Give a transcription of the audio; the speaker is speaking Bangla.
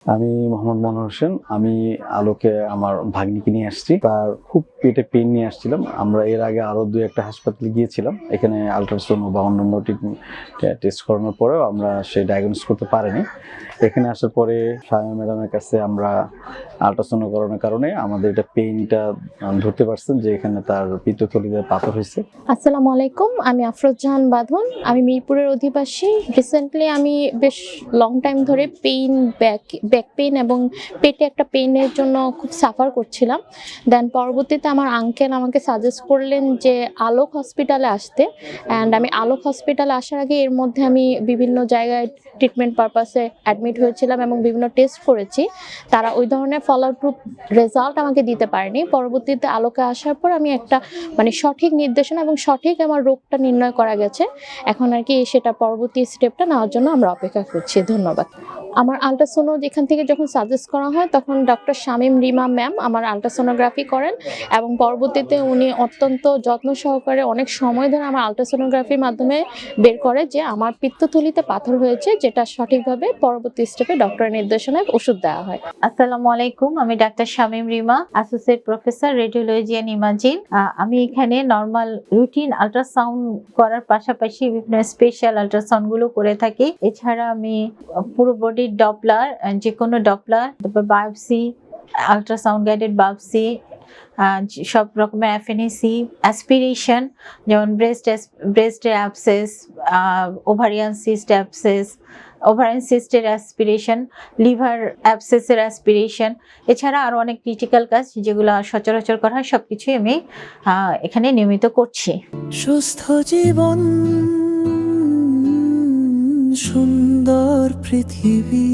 আমি মোহাম্মদ মনোহর হোসেন। আমি আলোকে আমার ভাগ্নিকে নিয়ে আসছি। তার খুব পেটে পেইন নিয়ে আসছিলাম। আমরা এর আগে আরো 2-1টা হাসপাতালে গিয়েছিলাম। এখানে আল্ট্রাসাউন্ড বা অন্যান্য টেস্ট করানোর পরেও আমরা সেই ডায়াগনোস করতে পারিনি। এখানে আসার পরে শামীমা ম্যাডামের কাছে আমরা আল্ট্রাসাউন্ড করানোর কারণে আমাদের এটা পেইনটা ধরতে পারছেন যে এখানে তার পিত্তথলিতে পাথর হয়েছে। আসসালামু আলাইকুম, আমি আফরোজ জাহান বাঁধন। আমি মিরপুরের অধিবাসী। রিসেন্টলি আমি বেশ লং টাইম ধরে ব্যাক পেইন এবং পেটে একটা পেইনের জন্য খুব সাফার করছিলাম। দেন পরবর্তীতে আমার আঙ্কেল আমাকে সাজেস্ট করলেন যে আলোক হসপিটালে আসতে। অ্যান্ড আমি আলোক হসপিটালে আসার আগে এর মধ্যে আমি বিভিন্ন জায়গায় ট্রিটমেন্ট পারপাসে অ্যাডমিট হয়েছিলাম এবং বিভিন্ন টেস্ট করেছি। তারা ওই ধরনের ফলোআপ রেজাল্ট আমাকে দিতে পারেনি। পরবর্তীতে আলোকে আসার পর আমি একটা সঠিক নির্দেশনা এবং সঠিক আমার রোগটা নির্ণয় করা গেছে। এখন আর কি সেটা পরবর্তী স্টেপটা নেওয়ার জন্য আমরা অপেক্ষা করছি। ধন্যবাদ। আমার আল্ট্রাসোনো যেখান থেকে যখন সাজেস্ট করা হয় তখন ডক্টর শামীম রিমা ম্যাম আমার আল্ট্রাসোনোগ্রাফি করেন এবং পরবর্তীতে উনি অত্যন্ত যত্ন সহকারে অনেক সময় ধরে আমার আল্ট্রাসোনোগ্রাফির মাধ্যমে বের করে যে আমার পিত্তথলিতে পাথর হয়েছে, যেটা সঠিকভাবে পরবর্তী স্টেপে ডক্টরের নির্দেশনায় ওষুধ দেওয়া হয়। আসসালামু আলাইকুম, আমি doctor Shamim Rima, associate professor radiology and imaging. আমি এখানে নর্মাল রুটিন আল্ট্রাসাউন্ড করার পাশাপাশি বিভিন্ন স্পেশাল আল্ট্রাসাউন্ড গুলো করে থাকি। এছাড়া আমি পুরো বডির ডপলার, যে কোনো ডপলার, তারপর বায়োপসি, আল্ট্রাসাউন্ড গাইডেড বায়োপসি, সব রকমের এফএনএসি, অ্যাসপিরেশন, যেমন ব্রেস্টের অ্যাবসেস, ওভারিয়ান সিস্টের অ্যাসপিরেশন, লিভার অ্যাবসেসের অ্যাসপিরেশন, এছাড়া আরও অনেক ক্রিটিক্যাল কাজ যেগুলো সচরাচর করা হয় সবকিছুই আমি এখানে নিয়মিত করছি। সুস্থ জীবন, সুন্দর পৃথিবী।